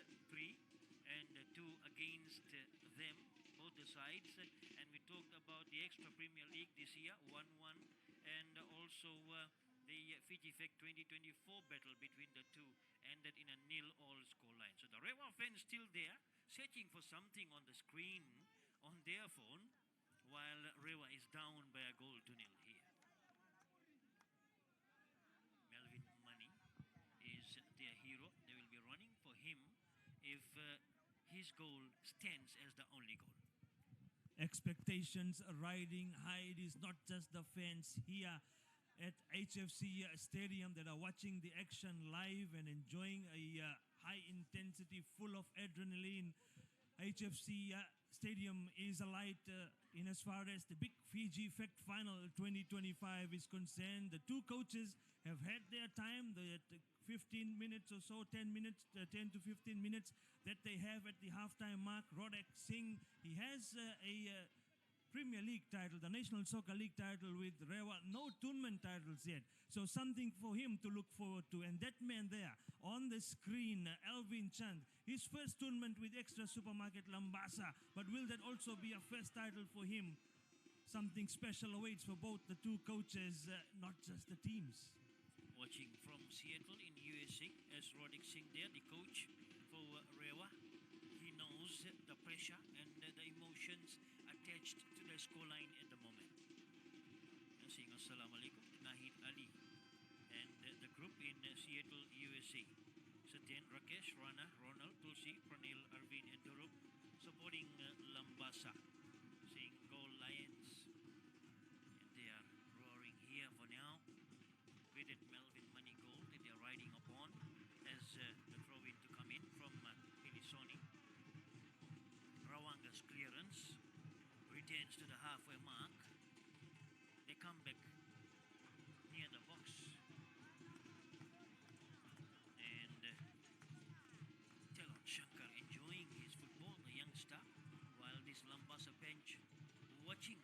3 and 2 against them, both the sides. And we talked about the extra Premier League this year, 1-1, and also the Fiji Fect 2024 battle between the two ended in a 0-all scoreline. So the Rewa fans still there, searching for something on the screen on their phone, while Rewa is down by a goal to 0 here. Melvin Money is their hero. They will be running for him if his goal stands as the only goal. Expectations are riding high. It is not just the fans here at HFC Stadium that are watching the action live and enjoying a high intensity full of adrenaline. HFC Stadium is alight in as far as the Big Fiji Fect Final 2025 is concerned. The two coaches have had their time, the 15 minutes or so, 10 to 15 minutes that they have at the halftime mark. Rodak Singh, he has a Premier League title, the National Soccer League title with Rewa, no tournament titles yet. So something for him to look forward to. And that man there on the screen, Alvin Chand, his first tournament with Extra Supermarket Labasa. But will that also be a first title for him? Something special awaits for both the two coaches, not just the teams. Watching from Seattle in USA as Rodak Singh there, the coach for Rewa. He knows the pressure and the emotions attached to the scoreline at the moment. Saying Assalamu alaikum, Nahid Ali and the group in Seattle, USA. Satyan, Rakesh, Rana, Ronald, Tulsi, Pranil, Arvind and Durup supporting Labasa. Saying Go Lions. And they are roaring here for now. With that Melvin Money goal that they are riding upon as the throw-in to come in from Pilisoni. Rawanga's clearance returns to the halfway mark. They come back near the box. And Telon Shankar enjoying his football, the youngster, while this Labasa bench watching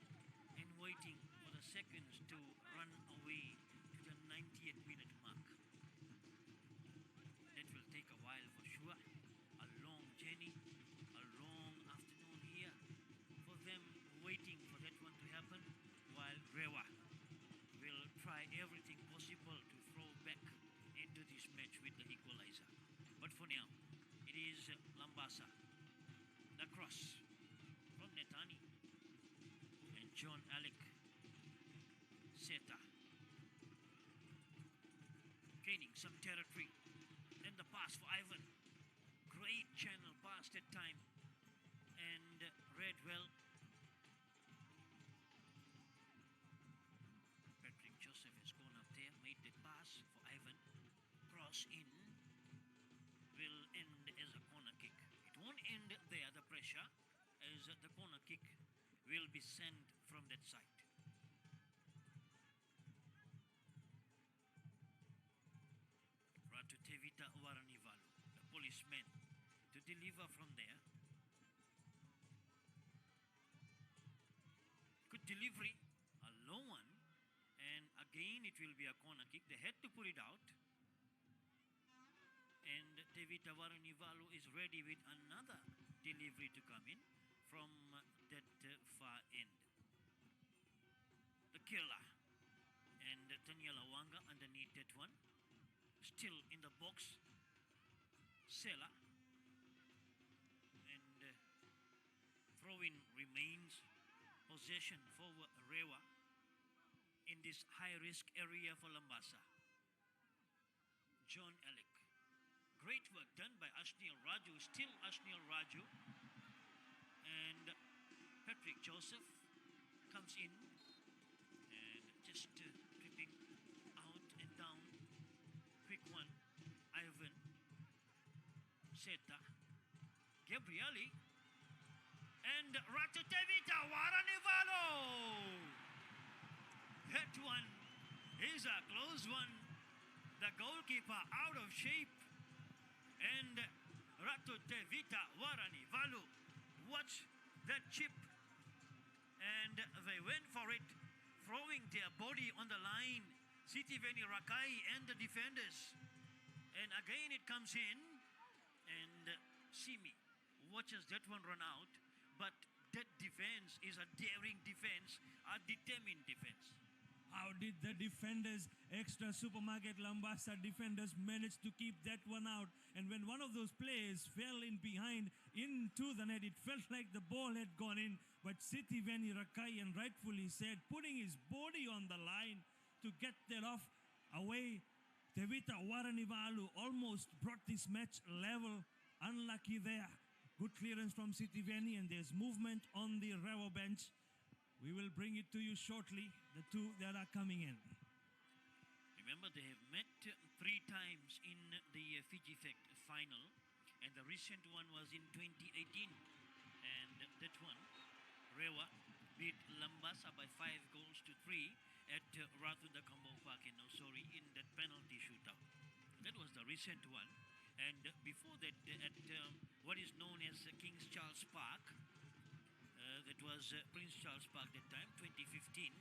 and waiting for the seconds to run away to the 90th minute mark. That will take a while for sure. A long journey, a long afternoon here for them waiting for that one to happen, while Rewa will try everything possible to throw back into this match with the equalizer. But for now, it is Labasa. The cross from Netani and John Alec Seta gaining some territory. Then the pass for Ivan. Great channel pass that time and read well. Patrick Joseph has gone up there, made the pass for Ivan. Cross in will end as a corner kick. It won't end there, the pressure, as the corner kick will be sent from that side. Ratu Tevita Waranivalu, the policeman, to deliver from there. Good delivery, a low one, and again it will be a corner kick. They had to put it out. And Tevita Waranivalu is ready with another delivery to come in from that far end. The killer and Daniela Wanga underneath that one. Still in the box, Sela, and throw-in remains. Possession for Rewa in this high-risk area for Labasa. John Alec. Great work done by Ashnil Raju, still Ashnil Raju. And Patrick Joseph comes in and just tripping out and down. Quick one, Ivan, Seta, Gabrieli, and Ratutevita Waranivalo. That one is a close one. The goalkeeper out of shape. And Ratutevita Waranivalu. Watch that chip. And they went for it, throwing their body on the line. Sitiveni Rakai and the defenders. And again it comes in. And see me, watches that one run out, but that defense is a daring defense, a determined defense. How did the defenders, extra supermarket Lambasa defenders, manage to keep that one out? And when one of those players fell in behind into the net, it felt like the ball had gone in. But Sitiveni Rakai, and rightfully said, putting his body on the line to get that off away. Tevita Waranivalu almost brought this match level. Unlucky there. Good clearance from Sitiveni, and there's movement on the Rewa bench. We will bring it to you shortly, the two that are coming in. Remember, they have met three times in the Fiji Fect final, and the recent one was in 2018. And that one, Rewa beat Labasa by 5 goals to 3 at Ratunda Kambo Park in Nosori in that penalty shootout. That was the recent one. And before that, at what is known as King's Charles Park, that was Prince Charles Park that time, 2015,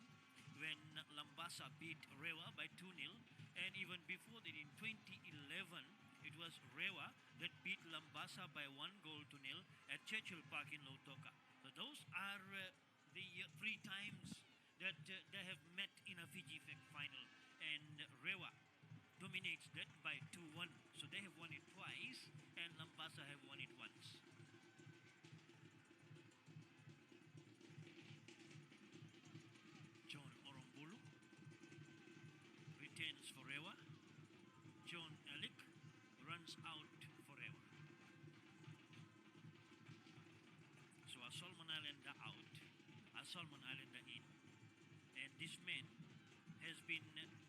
when Labasa beat Rewa by 2-0. And even before that, in 2011, it was Rewa that beat Labasa by 1 goal to 0 at Churchill Park in Lautoka. So those are the three times that they have met in a Fiji Fect final. And Rewa dominates that by 2-1. So they have won it twice, and Labasa have won it once. For Rewa. John Alec runs out for Rewa. So a Solomon Islander out, a Solomon Islander in. And this man has been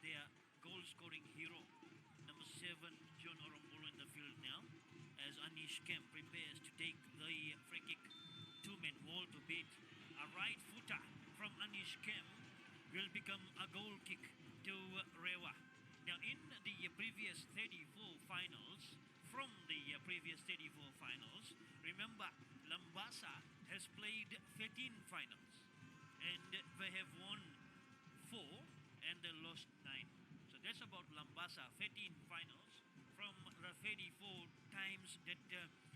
their goal-scoring hero. Number 7, John Orombolo in the field now, as Anish Kemp prepares to take the free kick. Two-man wall to beat. A right footer from Anish Kemp will become a goal kick to Rewa. Now, in the previous 34 finals, from the previous 34 finals, remember, Labasa has played 13 finals, and they have won 4 and they lost 9. So that's about Labasa, 13 finals from the 34 times that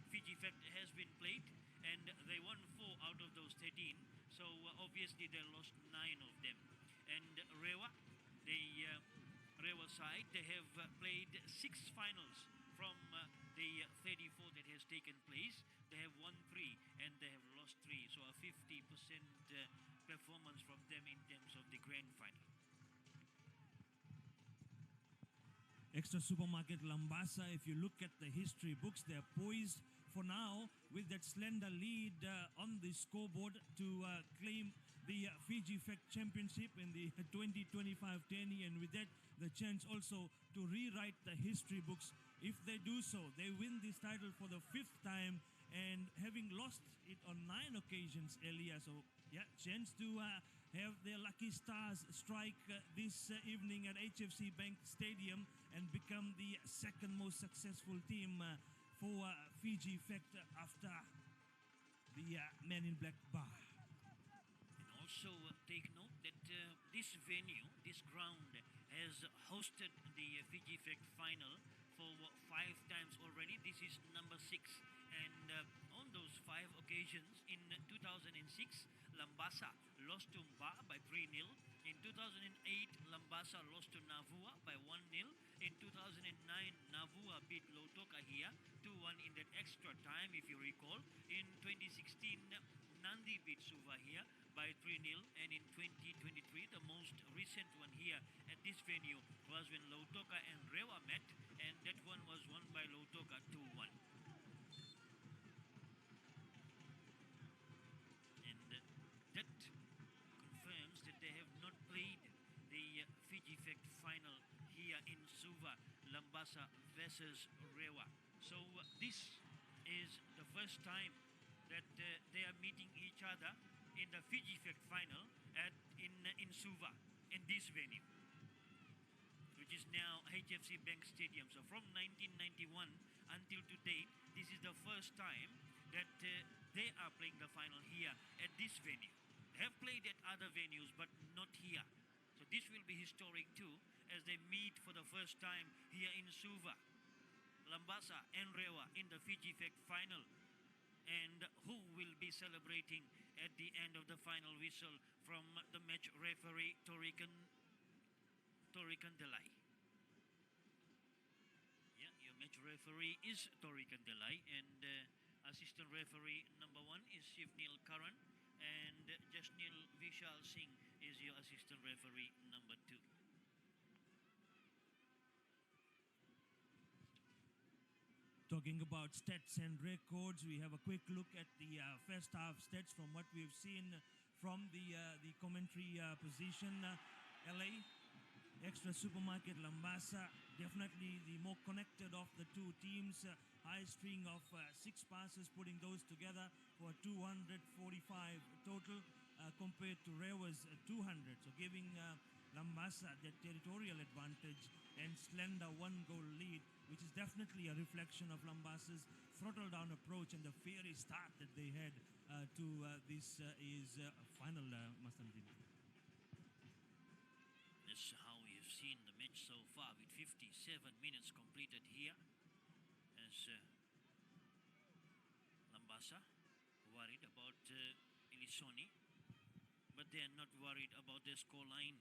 Fiji Fect has been played, and they won 4 out of those 13. So obviously they lost 9 of them. And Rewa, the Rewa side, they have played 6 finals from the 34 that has taken place. They have won 3 and they have lost 3. So a 50% performance from them in terms of the grand final. Extra supermarket Labasa, if you look at the history books, they are poised for now with that slender lead on the scoreboard to claim the Fiji Fect Championship in the 2025 tourney, and with that the chance also to rewrite the history books. If they do so, they win this title for the 5th time, and having lost it on 9 occasions earlier. So yeah, chance to have their lucky stars strike this evening at HFC Bank Stadium and become the 2nd most successful team for Fiji Fect after the Men in Black bar. And also take note that this venue, this ground, has hosted the Fiji Fect final for 5 times already. This is number 6. And on those 5 occasions, in 2006, Labasa lost to Mba by 3-0. In 2008, Labasa lost to Navua by 1-0. In 2009, Navua beat Lautoka here 2-1 in that extra time, if you recall. In 2016, Nandi beat Suva here by 3-0, and in 2023, the most recent one here at this venue was when Lautoka and Rewa met, and that one was won by Lautoka 2-1. And that confirms that they have not played the Fiji Fect final here in Suva, Labasa versus Rewa. So this is the first time that they are meeting each other in the Fiji Fect final in Suva, in this venue, which is now HFC Bank Stadium. So from 1991 until to date, this is the first time that they are playing the final here at this venue. They have played at other venues, but not here. So this will be historic too, as they meet for the first time here in Suva. Labasa and Rewa in the Fiji Fect final, and who will be celebrating at the end of the final whistle from the match referee Torikan Delay. Yeah, your match referee is Torikan Delay, and assistant referee number 1 is Shivnil Karan, and Jasnil Vishal Singh is your assistant referee number 2. Talking about stats and records, we have a quick look at the first half stats from what we've seen from the commentary position. LA, Extra Supermarket, Labasa, definitely the more connected of the two teams. High string of 6 passes, putting those together for 245 total compared to Rewa's 200. So giving Labasa that territorial advantage and slender 1-goal lead, which is definitely a reflection of Lambasa's throttle down approach and the fiery start that they had to this is final, Mastanjin. That's how we have seen the match so far, with 57 minutes completed here, as Labasa worried about Ilisoni, but they are not worried about their scoreline.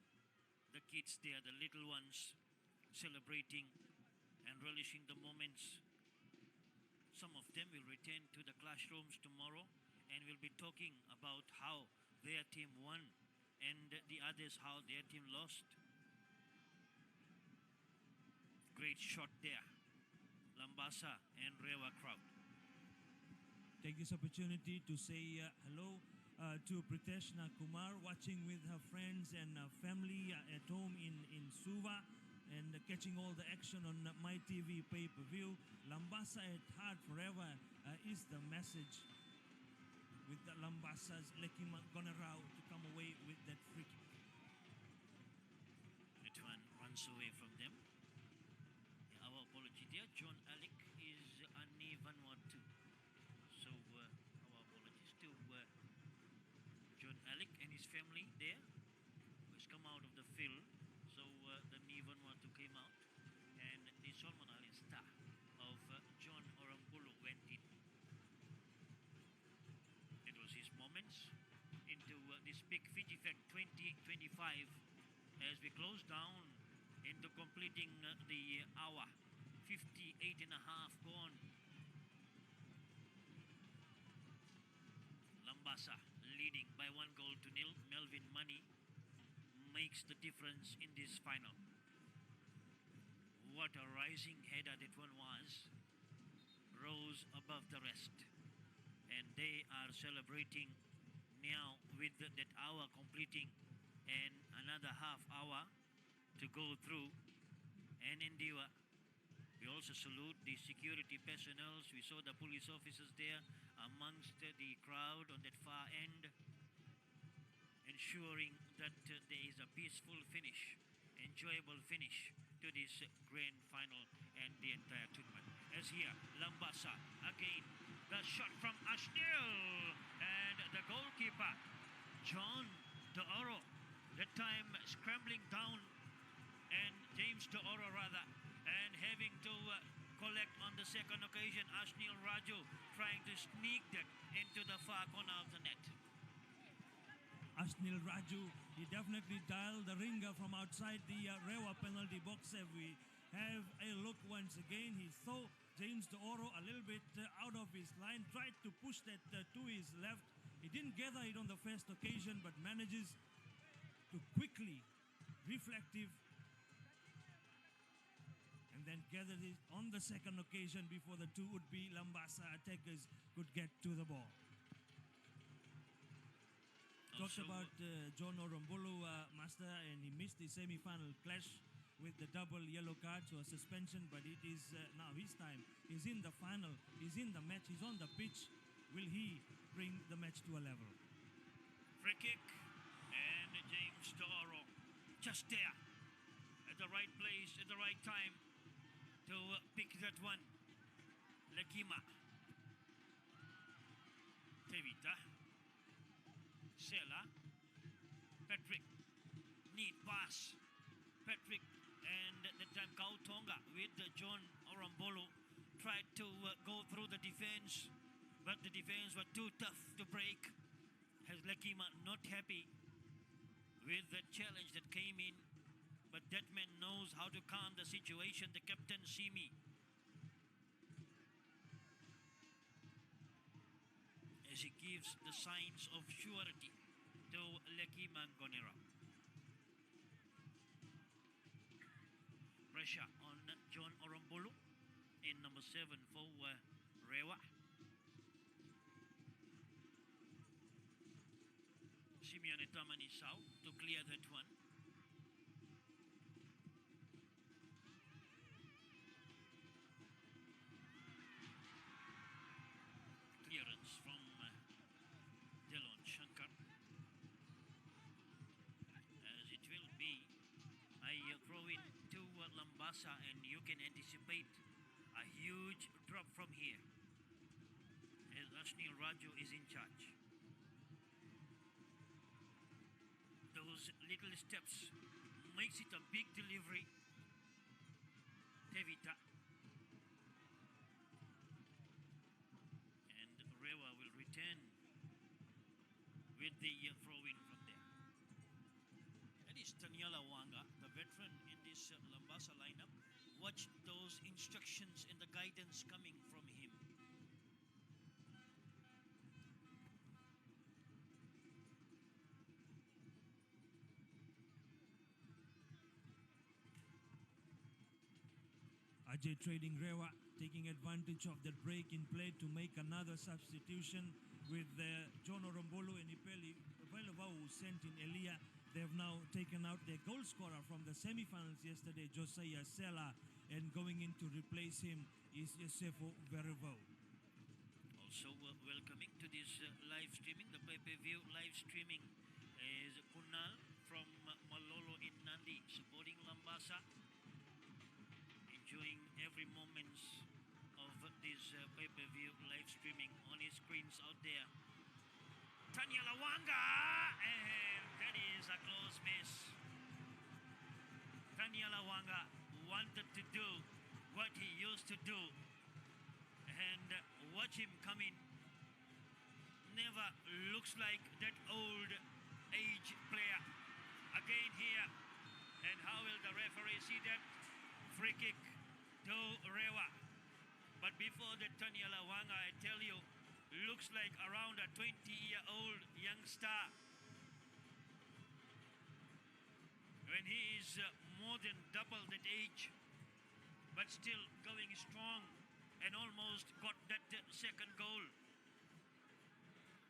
The kids there, the little ones, celebrating and relishing the moments. Some of them will return to the classrooms tomorrow and will be talking about how their team won and the others how their team lost. Great shot there, Labasa and Rewa crowd. Take this opportunity to say hello to Priteshna Kumar, watching with her friends and family at home in Suva, and catching all the action on My TV pay-per-view. Labasa at heart forever is the message, with the Lambasa's Lekima Gonarao to come away with that free kick. That one runs away from them. Yeah, our apology there. John Alec is Ani Vanuatu. So our apologies to John Alec and his family there, who has come out of the field. So the Vanuatu came out, and the Solomon Island star of John Orambulu went in. It was his moments into this big Fiji Fect 2025 as we close down into completing the hour. 58 and a half gone. Labasa leading by 1-0. Melvin Money makes the difference in this final. What a rising header that one was. Rose above the rest. And they are celebrating now with that hour completing and another half hour to go through and endure. We also salute the security personnel. We saw the police officers there amongst the crowd on that far end, ensuring that there is a peaceful finish, enjoyable finish to this grand final and the entire tournament. As here, Labasa again, the shot from Ashnil, and the goalkeeper, John De Oro, that time scrambling down, and James De Oro rather, and having to collect on the second occasion. Ashnil Raju trying to sneak that into the far corner of the net. Ashnil Raju, he definitely dialed the ringer from outside the Rewa penalty box. If we have a look once again, he saw James De Oro a little bit out of his line, tried to push that to his left. He didn't gather it on the first occasion, but manages to quickly, reflective, and then gathered it on the second occasion before the two would-be Labasa attackers could get to the ball. Talked about John Orambulu, Master, and he missed the semi-final clash with the double yellow card, so a suspension, but it is now his time. He's in the final, he's in the match, he's on the pitch. Will he bring the match to a level? Free kick, and James De Oro just there at the right place at the right time to pick that one. Lekima, Tevita, Sela, Patrick, neat pass, Patrick, and that time Kautonga with John Orambolo tried to go through the defense, but the defense was too tough to break. Has Lekima not happy with the challenge that came in, but that man knows how to calm the situation, the captain Simi. As he gives the signs of surety to Lekima Gonera. Pressure on John Orombolo in number 7 for Rewa. Simeone Tamanisau to clear that one. Clearance from Delon Shankar. As it will be, I throw in to Labasa, and you can anticipate a huge drop from here as Ashni Raju is in charge. Those little steps makes it a big delivery. Tevita. And Rewa will return with the throw-in from there. That is Tanyala Wanga, the veteran in this Labasa lineup. Watch those instructions and the guidance coming from him. Ajay trading Rewa, taking advantage of that break in play to make another substitution with John Orombolo and Ipeli Velavau sent in Elia. They have now taken out their goal scorer from the semi-finals yesterday, Josiah Sela, and going in to replace him is Yosefo Verivau. Also welcoming to this live streaming, the pay-per-view live streaming, is Kunal from Malolo in Nandi, supporting Labasa, enjoying every moment of this pay-per-view live streaming on his screens out there. Tanya Lawanga, and that is a close miss. Tanya Lawanga wanted to do what he used to do, and watch him come in. Never looks like that old age player again here. And how will the referee see that? Free kick to Rewa. But before the Tanya Lawanga, I tell you, looks like around a 20-year-old youngster. When he is more than double that age, but still going strong and almost got that second goal.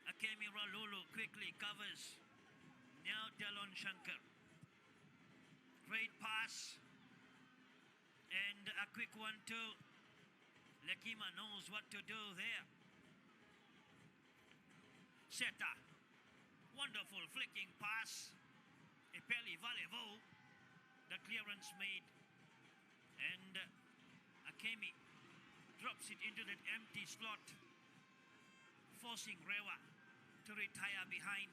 Akemi Ralulu quickly covers. Now Delon Shankar. Great pass. And a quick one too. Lekima knows what to do there. Seta. Wonderful flicking pass. Epeli Valevo. The clearance made. And Akemi drops it into that empty slot, forcing Rewa to retire behind.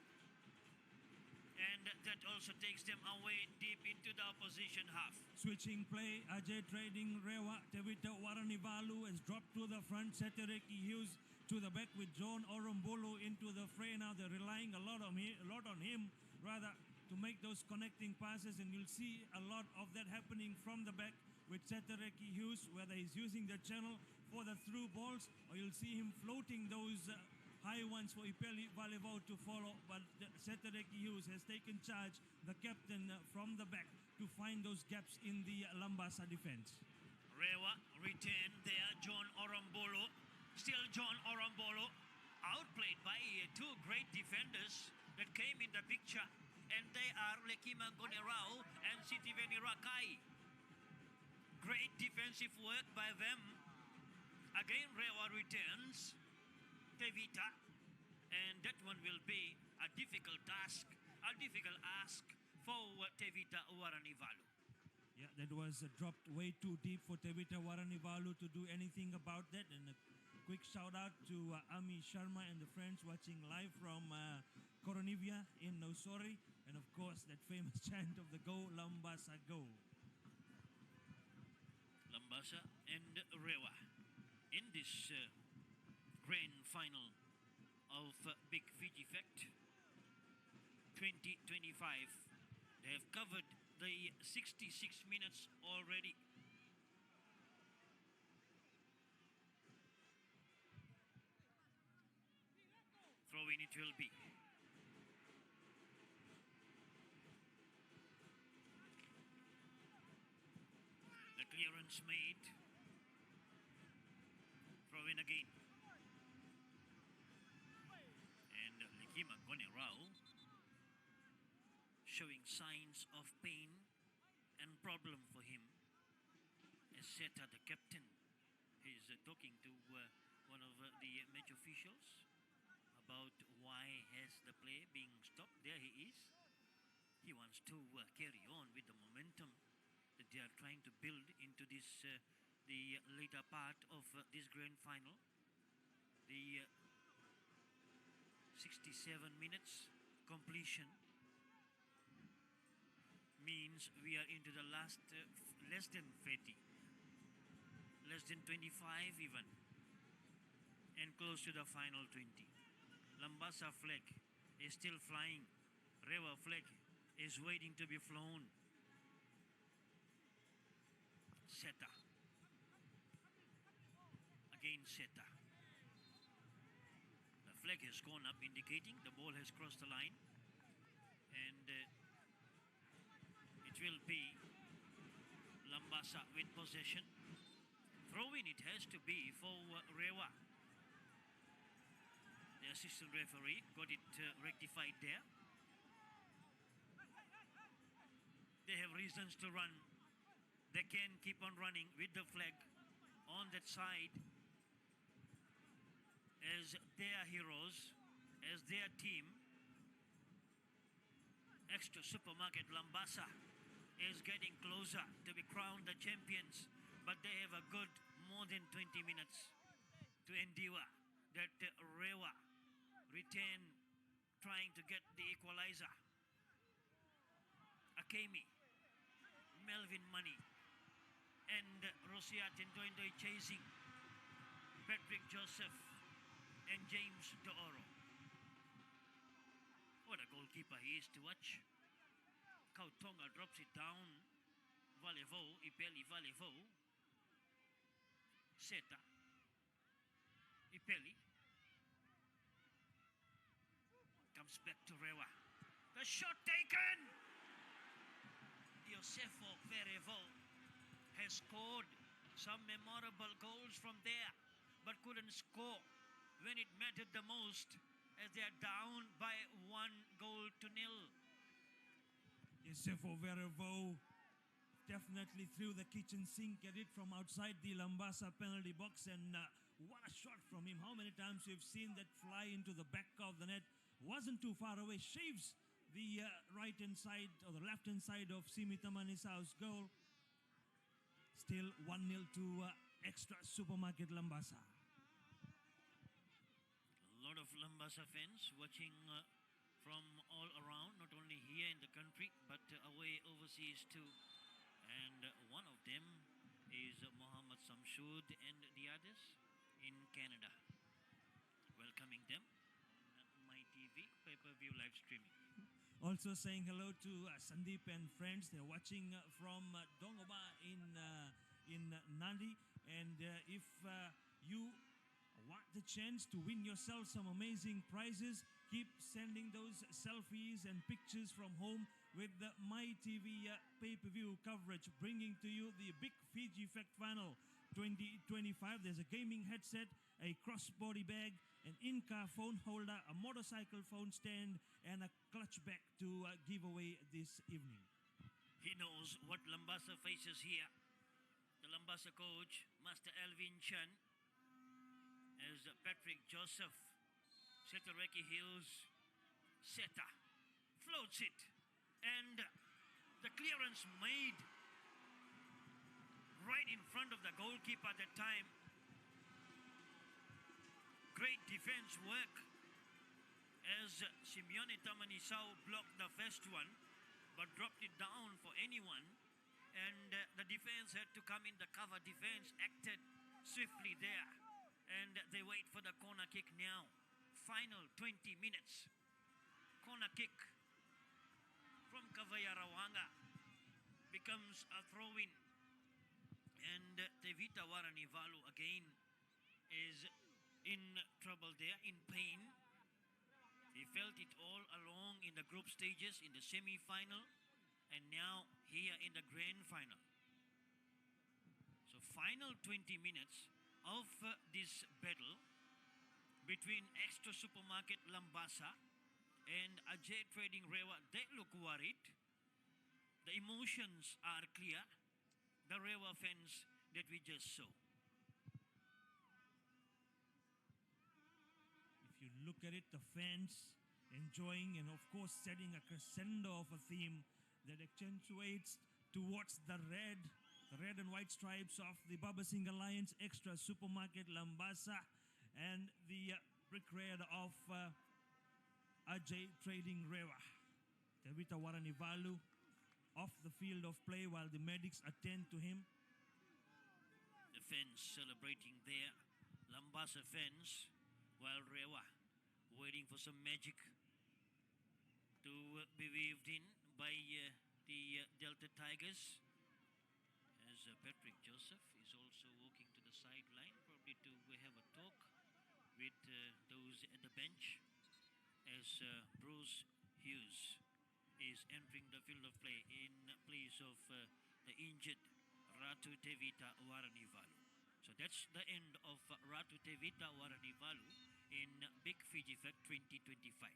And that also takes them away deep into the opposition half. Switching play, Ajay trading Rewa. Tevita Waranivalu has dropped to the front. Setereki Hughes to the back with John Orombolo into the fray. Now they're relying a lot on him rather to make those connecting passes, and you'll see a lot of that happening from the back with Setereki Hughes, whether he's using the channel for the through balls or you'll see him floating those high ones for Ipeli Valevao to follow. But Setereki Hughes has taken charge, the captain from the back, to find those gaps in the Labasa defense. Rewa return there, John Orombolo. Still John Orombolo, outplayed by two great defenders that came in the picture, and they are Lekima Gonerao and Sitiveni Rakai. Great defensive work by them. Again, Rewa returns. Tevita. And that one will be a difficult task, a difficult ask for Tevita Waranivalu. Yeah, that was dropped way too deep for Tevita Waranivalu to do anything about that. And a quick shout out to Ami Sharma and the friends watching live from Coronivia in Nosori. And of course, that famous chant of the Go Labasa Go. Labasa and Rewa. in this grand final of Big Fiji Fact 2025. They have covered the 66 minutes already. Throw in it will be. The clearance made. Throw in again. And Likima Gonerao showing signs of pain and problem for him. As Seta, the captain, is talking to one of the match officials about why has the play being stopped. There he is. He wants to carry on with the momentum that they are trying to build into this the later part of this grand final. The 67 minutes completion means we are into the last less than 30, less than 25 even, and close to the final 20. Labasa flag is still flying. Rewa flag is waiting to be flown. Seta. Again Seta. The flag has gone up indicating the ball has crossed the line. And it will be Labasa with possession. Throw-in it has to be for Rewa. The assistant referee got it rectified there. They have reasons to run. They can keep on running with the flag on that side as their heroes, as their team. Extra Supermarket Labasa is getting closer to be crowned the champions, but they have a good more than 20 minutes to endure that Rewa retain trying to get the equalizer. Akemi, Melvin Money, and Rosiat Ndoindoi chasing Patrick Joseph and James Dooro. What a goalkeeper he is to watch. Kautonga drops it down. Valevo, Ipeli Valevo. Seta. Ipeli. Comes back to Rewa. The shot taken! Josefo Verevo has scored some memorable goals from there, but couldn't score when it mattered the most as they are down by 1-0. Josefo Verevo definitely threw the kitchen sink at it from outside the Labasa penalty box, and what a shot from him. How many times we've seen that fly into the back of the net. Wasn't too far away, shaves the right-hand side or the left-hand side of Simita Manisau's goal. Still 1-0 to Extra Supermarket Labasa. A lot of Labasa fans watching from all around, not only here in the country, but away overseas too. And one of them is Mohammed Samshud and the others in Canada. Welcoming them on My TV pay-per-view live streaming. Also saying hello to Sandeep and friends. They're watching from Dongoba in Nandi. And if you want the chance to win yourself some amazing prizes, keep sending those selfies and pictures from home with the My TV pay-per-view coverage, bringing to you the Big Fiji Fact Final 2025. There's a gaming headset, a crossbody bag, an in-car phone holder, a motorcycle phone stand, and a clutch bag to give away this evening. He knows what Labasa faces here. The Labasa coach, Master Alvin Chan, as Patrick Joseph, Setareki Hills, Seta, floats it, and the clearance made right in front of the goalkeeper at that time. Great defense work as Simeone Tamanisau blocked the first one, but dropped it down for anyone, and the defense had to come in. The cover defense acted swiftly there. kick now. Final 20 minutes. Corner kick from Kavayarawanga becomes a throw-in. And Tevita Waranivalu again is in trouble there, in pain. He felt it all along in the group stages, in the semi-final, and now here in the grand final. So final 20 minutes of this battle between Extra Supermarket Labasa and Ajay Trading Rewa. They look worried. The emotions are clear. The Rewa fans that we just saw. If you look at it, the fans enjoying and of course setting a crescendo of a theme that accentuates towards the red and white stripes of the Baba Singh Alliance Extra Supermarket Labasa and the brick red of Ajay Trading Rewa. Tevita Waranivalu off the field of play while the medics attend to him. The fans celebrating there, Labasa fans, while Rewa waiting for some magic to be weaved in by the Delta Tigers. As Patrick Joseph is also walking to the sideline, probably to have a talk with those at the bench, as Bruce Hughes is entering the field of play in place of the injured Ratu Tevita Waranivalu. So that's the end of Ratu Tevita Waranivalu in Big Fiji Fest 2025.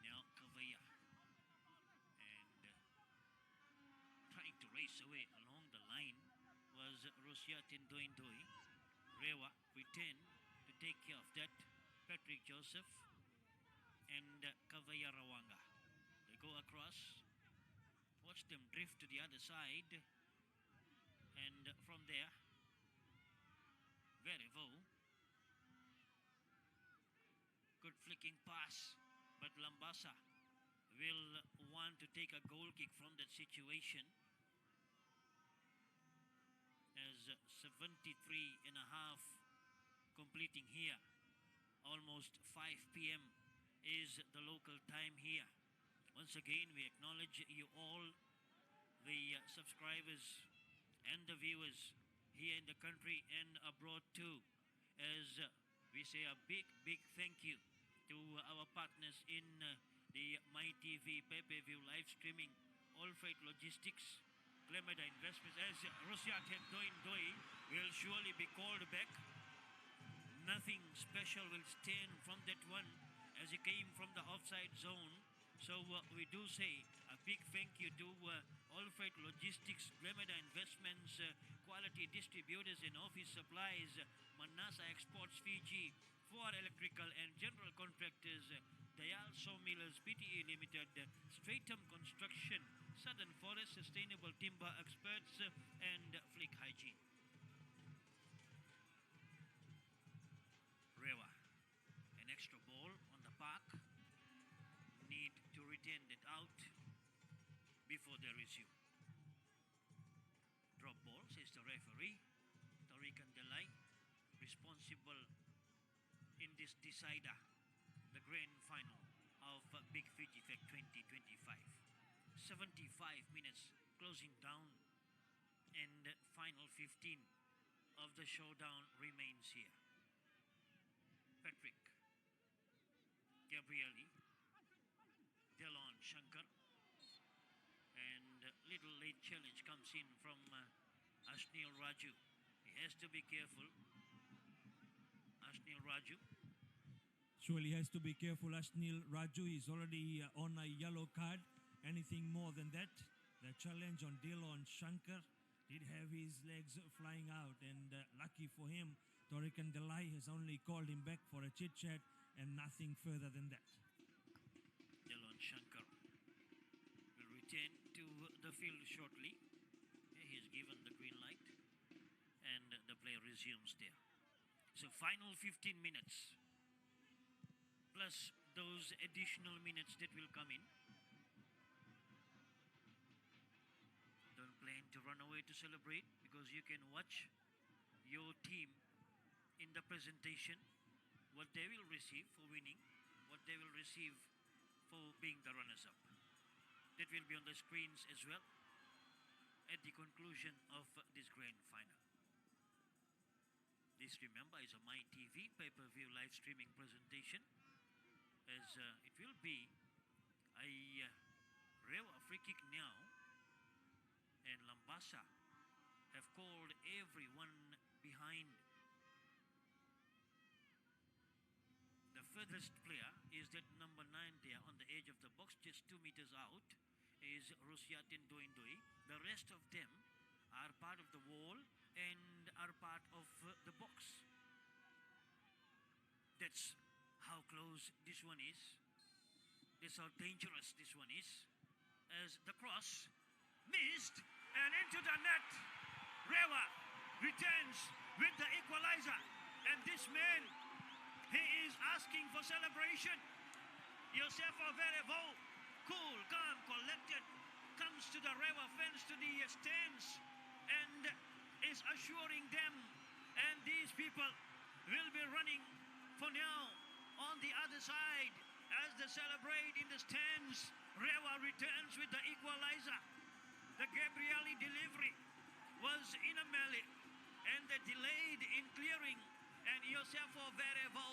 Now Kavaya, and trying to race away along the line was Rosia Tindoindoi. Rewa returned to take care of that. Patrick Joseph and Kavaya Rawanga. They go across, watch them drift to the other side, and from there, Verevo, good flicking pass, but Labasa will want to take a goal kick from that situation, as 73 and a half completing here. Almost 5 p.m. is the local time here. Once again, we acknowledge you all, the subscribers and the viewers here in the country and abroad too, as we say a big thank you to our partners in the MyTV pay-per-view live streaming, All Freight Logistics, Clemeda Investments, as Rosiat Doi will surely be called back. Nothing special will stand from that one as he came from the offside zone. So we do say a big thank you to All Freight Logistics, Clemeda Investments, Quality Distributors and Office Supplies, Manasa Exports Fiji, For Electrical and General Contractors, Dayal Sawmillers Pte Limited, Stratum Construction, Southern Forest Sustainable Timber Experts, and Flick Hygiene. Rewa, an extra ball on the park, need to retain it out before they resume. Drop ball, says the referee. Tarikan Delay, responsible in this decider, the grand final of Big Fiji Fest 2025. 75 minutes closing down, and final 15 of the showdown remains here. Patrick, Gabrieli, Delon Shankar, and little late challenge comes in from Ashnil Raju. He has to be careful. Ashnil Raju. Surely has to be careful. Ashnil Raju is already on a yellow card. Anything more than that, the challenge on Delon Shankar did have his legs flying out, and lucky for him, Torikan Delai has only called him back for a chit-chat and nothing further than that. Delon Shankar will return to the field shortly. He's given the green light and the play resumes there. So final 15 minutes plus those additional minutes that will come in. Don't plan to run away to celebrate, because you can watch your team in the presentation what they will receive for winning, what they will receive for being the runners up. That will be on the screens as well at the conclusion of this grand final. This, remember, is a My TV pay-per-view live streaming presentation, as it will be a Rewa free kick now, and Labasa have called everyone behind. The furthest player is that number 9 there on the edge of the box, just 2 meters out, is Rusiatin Doindoi. The rest of them are part of the wall and are part of the box. That's how close this one is. That's how dangerous this one is. As the cross missed and into the net. Rewa returns with the equalizer. And this man, he is asking for celebration. Yosefo Verevo, cool, calm, collected, comes to the Rewa fans, to the stands, and is assuring them, and these people will be running for now on the other side as they celebrate in the stands. Rewa returns with the equalizer. The Gabrielli delivery was in a melee, and they delayed in clearing, and Yosefo Verevo,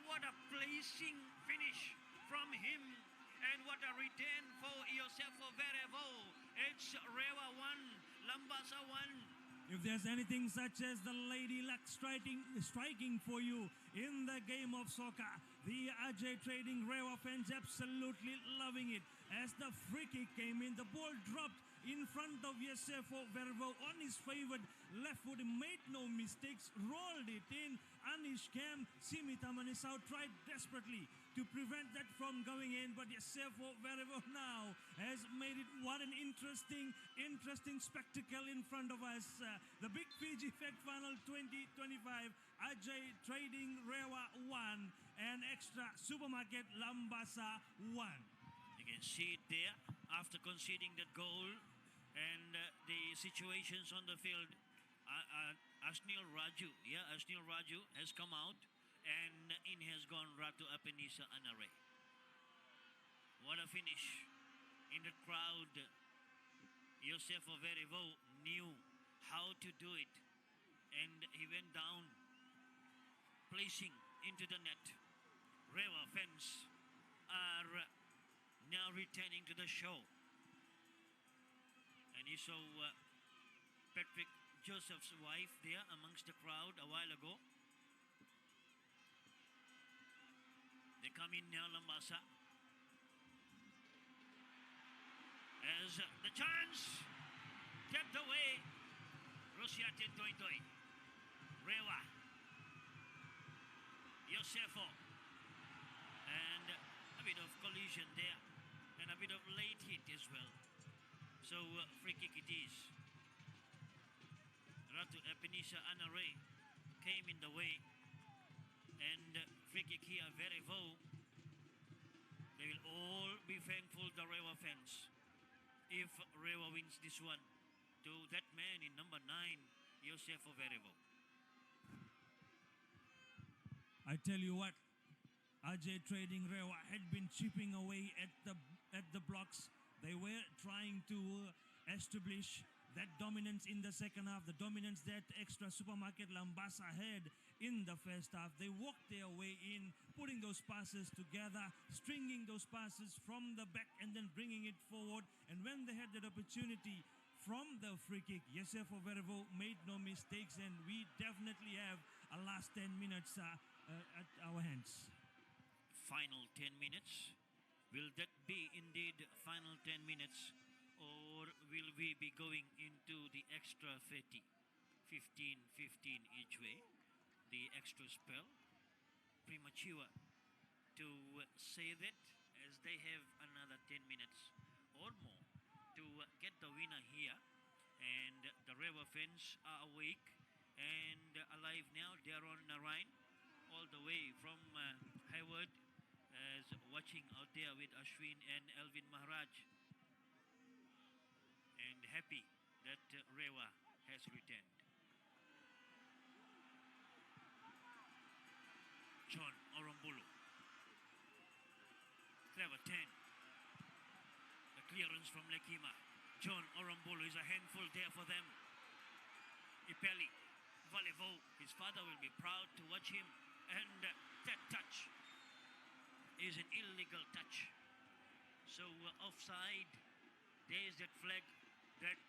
what a placing finish from him, and what a return for Yosefo Verevo. It's Rewa 1, Labasa 1. If there's anything such as the lady luck striking for you in the game of soccer, the Ajay Trading Rewa fans absolutely loving it. As the free kick came in, the ball dropped in front of Yosefo Vervo on his favored left foot. He made no mistakes, rolled it in. Anish Kam Simitamanisau tried desperately to prevent that from going in, but Yosefo Vervo now has made it. What an interesting spectacle in front of us. The Big Fiji Fed Final 2025, Ajay Trading Rewa 1 and Extra Supermarket Labasa 1. You can see it there after conceding that goal, and the situations on the field. Asnil Raju has come out, and in has gone Ratu Apenisa Anare. What a finish in the crowd. Yosefo Verevo knew how to do it, and he went down, placing into the net. Rewa fans are now returning to the show. And you saw Patrick Joseph's wife there amongst the crowd a while ago. They come in now, Labasa. As the chance tapped away, Rosiatin Toitoi, Rewa, Yosefo, and a bit of collision there, and a bit of late hit as well. So free kick it is. Ratu Epenisa Anare came in the way, and free kick here, Verevo. They will all be thankful, the Rewa fans, if Rewa wins this one, to that man in number 9, Yosefo Verevo. I tell you what, Ajay Trading Rewa had been chipping away at the blocks. They were trying to establish that dominance in the second half, the dominance that Extra Supermarket Labasa had in the first half. They walked their way in, putting those passes together, stringing those passes from the back and then bringing it forward. And when they had that opportunity from the free kick, Yosefo Verevo made no mistakes, and we definitely have a last 10 minutes at our hands. Final 10 minutes. Will that be indeed final 10 minutes, or will we be going into the extra 30, 15 each way, the extra spell? Premature to say that, as they have another 10 minutes or more to get the winner here, and the Rewa fans are awake and alive now. They are on Narayan all the way from Hayward, as watching out there with Ashwin and Elvin Maharaj, and happy that Rewa has returned. Level 10. The clearance from Lekima. John Orambolo is a handful there for them. Ipeli. Valivo. His father will be proud to watch him. And that touch is an illegal touch. So offside. There is that flag that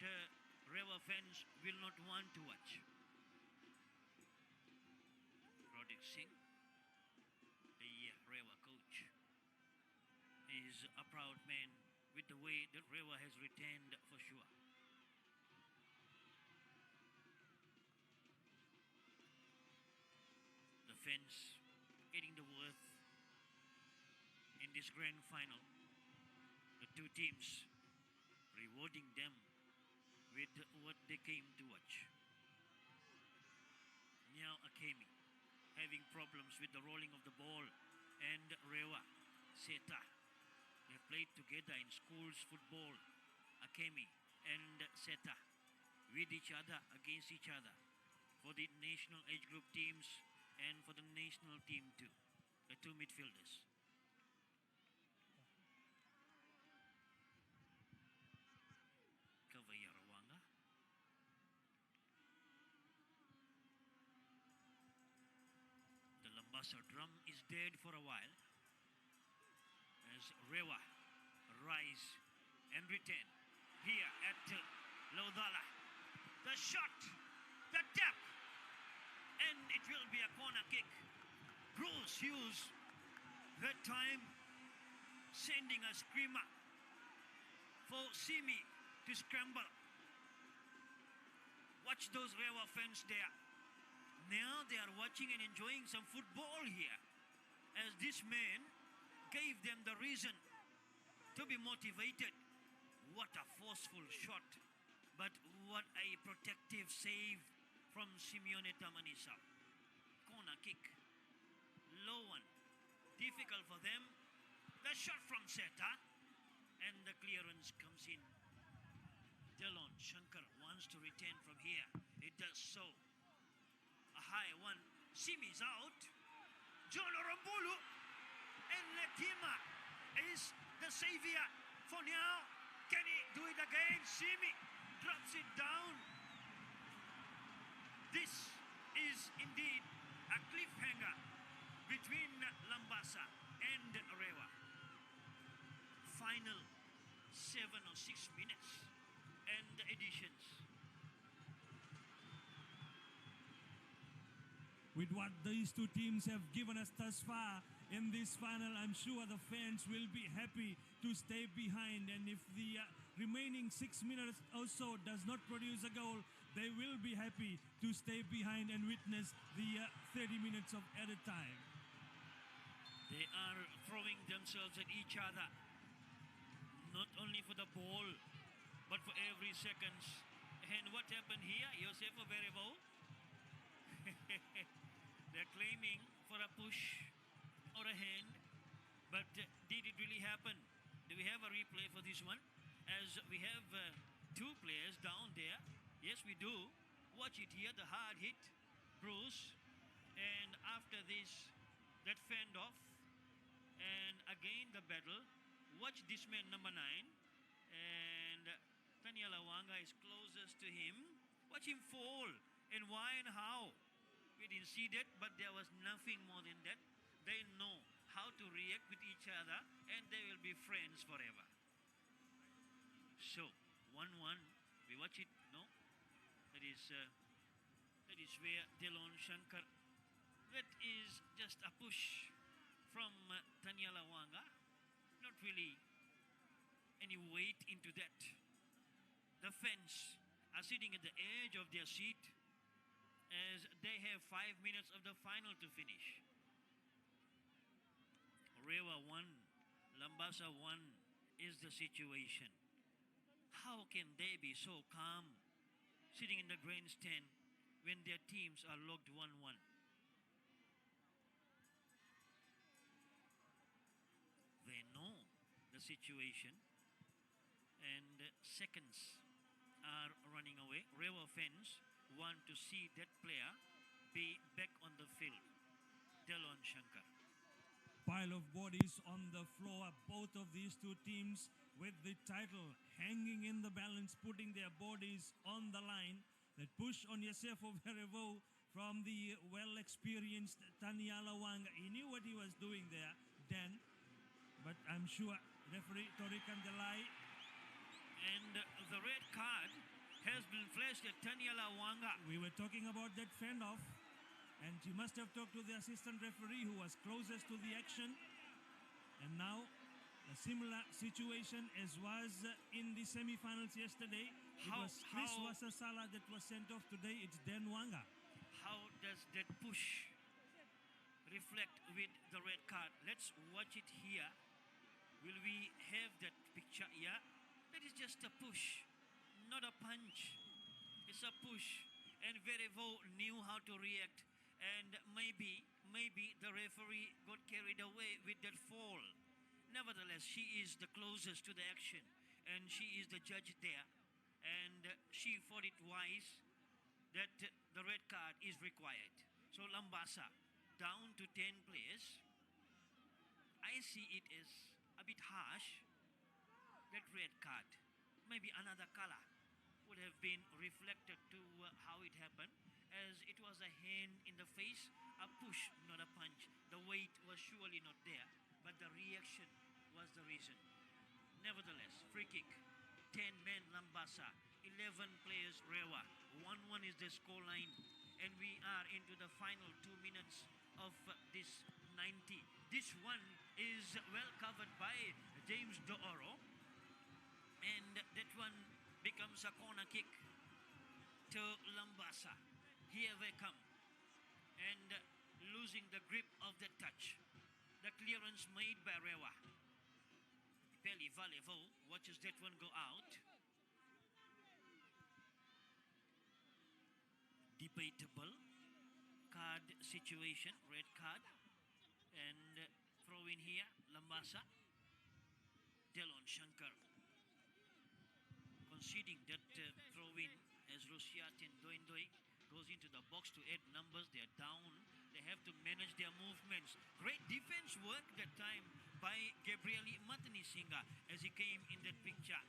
Rewa fans will not want to watch. Roderick Singh, the Rewa coach, is a proud man with the way that Rewa has retained for sure. The fans getting the worth in this grand final. The two teams rewarding them with what they came to watch. Now Akemi having problems with the rolling of the ball, and Rewa, Seta, they played together in schools football. Akemi and Seta with each other, against each other, for the national age group teams and for the national team too, the two midfielders. Kavayarawanga. The Labasa drum is dead for a while as Rewa rise and return here at Laudala. The shot, the tap, and it will be a corner kick. Bruce Hughes, that time sending a screamer for Simi to scramble. Watch those Rewa fans there. Now they are watching and enjoying some football here, as this man gave them the reason to be motivated. What a forceful shot, but what a protective save from Simeone Tamanisa. Corner kick, low one, difficult for them. The shot from Seta, and the clearance comes in. Delon Shankar wants to return from here. It does so. A high one. Simi's out. John Orambulu and Lekima is the savior for now. Can he do it again? Simi drops it down. This is indeed a cliffhanger between Labasa and Rewa. Final 7 or 6 minutes and additions. With what these two teams have given us thus far in this final, I'm sure the fans will be happy to stay behind. And if the remaining 6 minutes or so does not produce a goal, they will be happy to stay behind and witness the 30 minutes of added time. They are throwing themselves at each other, not only for the ball, but for every seconds. And what happened here? Joseph Verebo. They're claiming for a push or a hand, but did it really happen? Do we have a replay for this one? As we have two players down there. Yes, we do. Watch it here, the hard hit, Bruce. And after this, that fend off. And again the battle. Watch this man, number 9. And Taniela Wanga is closest to him. Watch him fall. And why and how? We didn't see that, but there was nothing more than that. They know how to react with each other, and they will be friends forever. So, 1-1. We watch it, no? That is where Delon Shankar. That is just a push from Taniela Wanga. Not really any weight into that. The fans are sitting at the edge of their seat as they have 5 minutes of the final to finish. Rewa 1, Labasa 1 is the situation. How can they be so calm sitting in the grandstand when their teams are logged 1-1? They know the situation, and seconds are running away. Rewa fans want to see that player be back on the field, Delon Shankar. pile of bodies on the floor. Both of these two teams with the title hanging in the balance, putting their bodies on the line. That push on Yosefo Verevo from the well-experienced Taniala Wanga. He knew what he was doing there, Dan, but I'm sure referee Tori Kandelai. And the red card has been flashed at Taniala Wanga. We were talking about that fend-off, and you must have talked to the assistant referee who was closest to the action. And now, a similar situation as was in the semi-finals yesterday. It was Chris Wasasala that was sent off. Today it's Dan Wanga. How does that push reflect with the red card? Let's watch it here. Will we have that picture? Yeah, that is just a push, not a punch. It's a push, and Verevo knew how to react, and maybe the referee got carried away with that fall. Nevertheless, she is the closest to the action, and she is the judge there, and she thought it wise that the red card is required. So Labasa down to 10 players. I see it as a bit harsh. That red card, maybe another color would have been reflected to how it happened, as it was a hand in the face, a push, not a punch. The weight was surely not there, but the reaction was the reason. Nevertheless, free kick, 10 men Labasa, 11 players Rewa. 1-1 is the scoreline, and we are into the final 2 minutes of this 90. This one is well covered by James Dooro, and that one becomes a corner kick to Labasa. Here they come, and losing the grip of the touch. The clearance made by Rewa. Peli Valevo watches that one go out. Debatable card situation, red card, and throw in here, Labasa. Delon Shankar conceding that throw in as Rosiatin Doindoi goes into the box to add numbers. They are down. They have to manage their movements. Great defense work that time by Gabrieli Matanisinga as he came in that picture.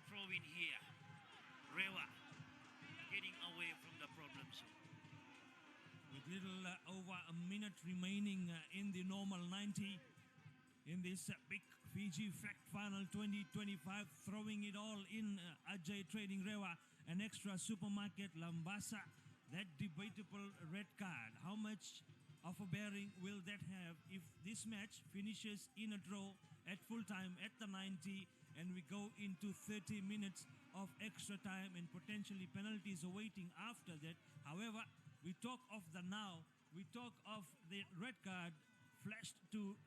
Throw in here. Rewa getting away from the problem zone. With little over a minute remaining in the normal 90 in this big Fiji Fact Final 2025, throwing it all in Ajay Trading Rewa, an extra supermarket Labasa. That debatable red card, how much of a bearing will that have if this match finishes in a draw at full time at the 90 and we go into 30 minutes of extra time and potentially penalties awaiting after that? However, we talk of the now, we talk of the red card flashed to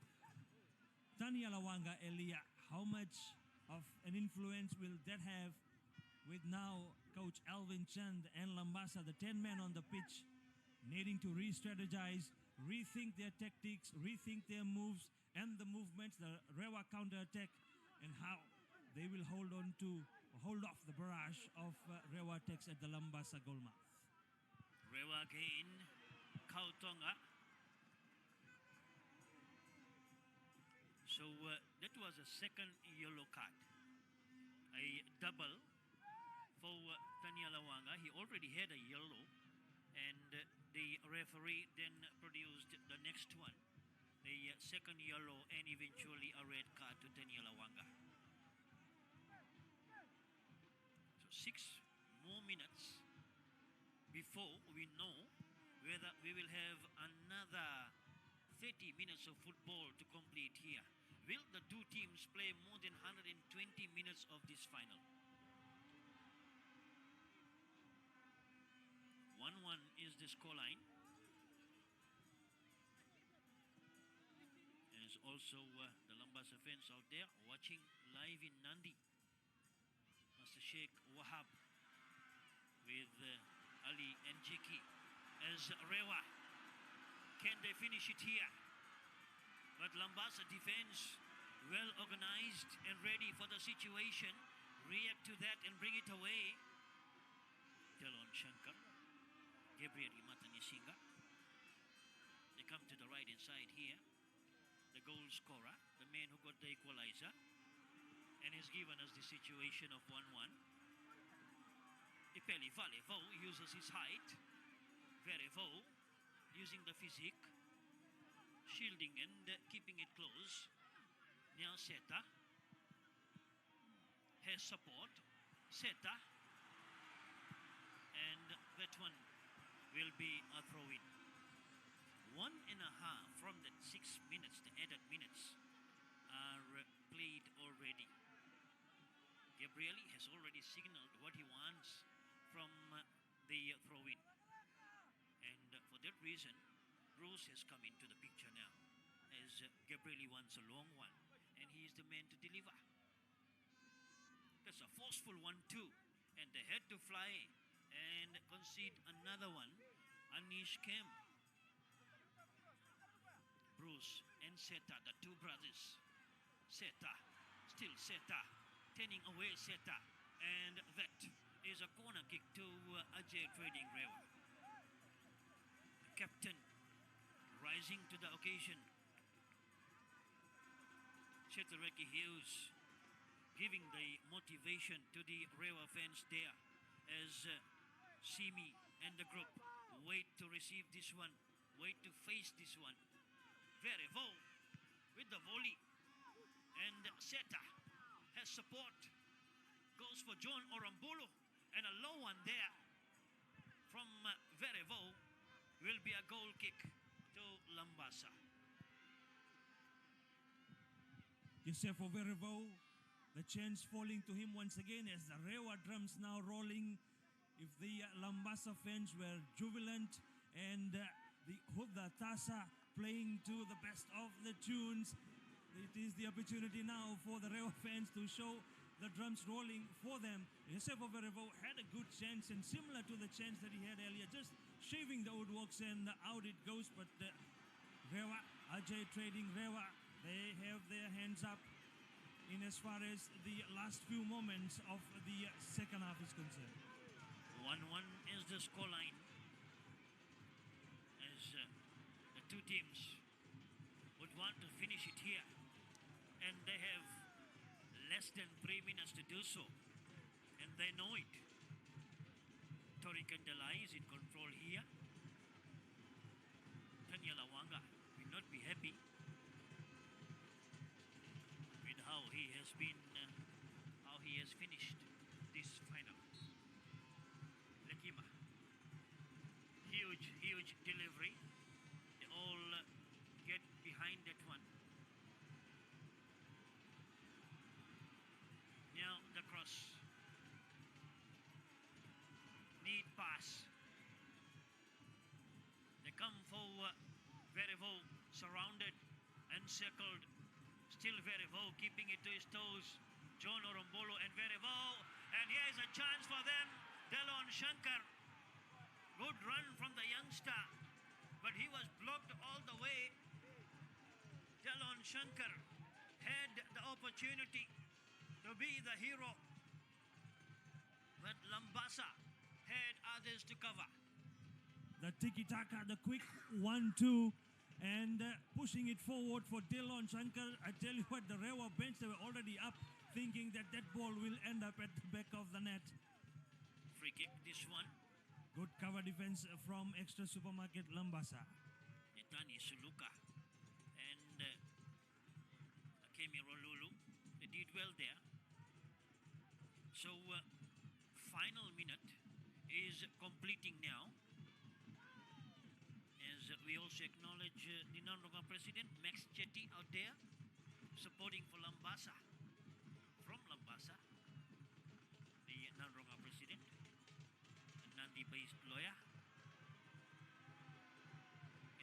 Taniala Wanga Elia. How much of an influence will that have with now Coach Alvin Chand and Labasa, the 10 men on the pitch, needing to re-strategize, rethink their tactics, rethink their moves and the movements, the Rewa counter-attack, and how they will hold off the barrage of Rewa attacks at the Labasa goalmouth. Rewa again, Kautonga. So that was a second yellow card, a double for Taniala Wanga. He already had a yellow, and the referee then produced the next one, the second yellow, and eventually a red card to Taniala Wanga. So 6 more minutes before we know whether we will have another 30 minutes of football to complete here. Will the two teams play more than 120 minutes of this final? 1-1 is the scoreline. There's also the Labasa fans out there watching live in Nandi. Master Sheikh Wahab with Ali and Jiki as Rewa. Can they finish it here? But Labasa defense well organized and ready for the situation. React to that and bring it away. Delon Shankar, Gabriel Matanisinga. They come to the right hand side here. the goal scorer, the man who got the equalizer, and has given us the situation of 1-1. Ipeli Valevo uses his height. Verevo using the physique, shielding and keeping it close. Now Seta has support. Seta, and that one will be a throw-in. 1.5 from the 6 minutes, the added minutes, are played already. Gabrieli has already signaled what he wants from the throw-in. And for that reason, Bruce has come into the picture now, as Gabrieli wants a long one, and he is the man to deliver. That's a forceful 1-2, and they had to fly and concede another one. Anish Kem. Bruce and Seta, the two brothers. Seta, still Seta, turning away Seta, and that is a corner kick to Ajay Trading Rewa. The captain rising to the occasion. Chetareki Hughes giving the motivation to the Rewa fans there as Simi and the group wait to receive this one, wait to face this one. Verevo with the volley, and Seta has support, goes for John Orambolo, and a low one there from Verevo will be a goal kick to Labasa. Joseph Verevo, the chance falling to him once again as the Rewa drums now rolling. If the Labasa fans were jubilant and the Hudha Tasa playing to the best of the tunes, it is the opportunity now for the Rewa fans to show the drums rolling for them. Joseph Verevo had a good chance, and similar to the chance that he had earlier, just shaving the woodworks and out it goes. But Rewa, Ajay Trading Rewa, they have their hands up in as far as the last few moments of the second half is concerned. 1-1 is the scoreline as the two teams would want to finish it here, and they have less than 3 minutes to do so, and they know it. Tori Kandelai is in control here. Tanya Lawanga will not be happy with how he has been, how he has finished this final. Lekima, huge delivery. They all get behind that one. Now the cross. Need pass. They come for Verevo, surrounded, encircled. Still Verevo keeping it to his toes. John Orombolo and Verevo. And here is a chance for them. Delon Shankar. Good run from the youngster, but he was blocked all the way. Delon Shankar had the opportunity to be the hero, but Labasa had others to cover. The tiki-taka, the quick 1-2, and pushing it forward for Delon Shankar. I tell you what, the Rewa bench, they were already up, thinking that that ball will end up at the back of the net. Free kick, this one. Good cover defense from Extra Supermarket Labasa. Netani Suluka and Akemi Rolulu, they did well there. So, final minute is completing now. As we also acknowledge the Nanronga president, Max Chetty, out there, supporting for Labasa. From Labasa, the Nanronga president, a Nandi-based lawyer,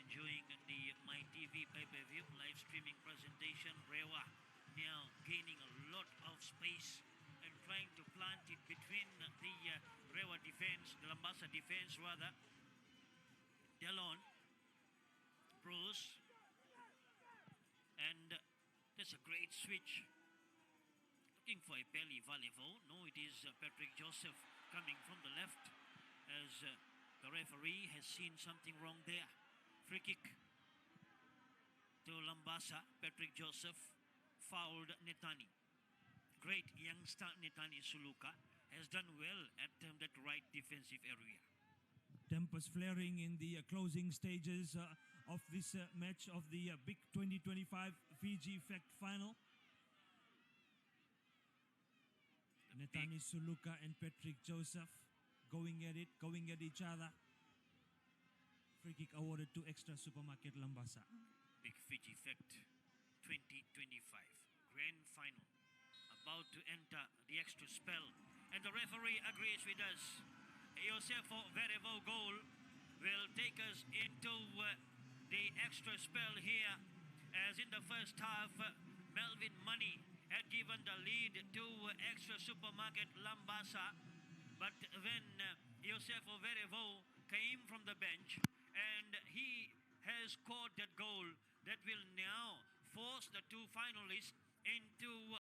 enjoying the MyTV pay-per-view live streaming presentation. Rewa now gaining a lot of space and trying to plant it between the Rewa defense, the Labasa defense rather. Delon, Bruce, and that's a great switch. Looking for a Peli Valevo. No, it is Patrick Joseph coming from the left as the referee has seen something wrong there. Free kick. to Labasa. Patrick Joseph fouled Netani. Great youngster Netani Suluka has done well at that right defensive area. Tempers flaring in the closing stages of this match of the big 2025 Fiji Fact Final. Netani Suluka and Patrick Joseph going at it, going at each other. Free kick awarded to Extra Supermarket Labasa. Big Fiji Fact 2025 Grand Final about to enter the extra spell, and the referee agrees with us. Yosefo Verevo goal will take us into the extra spell here, as in the first half Melvin Money had given the lead to Extra Supermarket Labasa, but then Yosefo Verevo came from the bench and he has scored that goal that will now force the two finalists into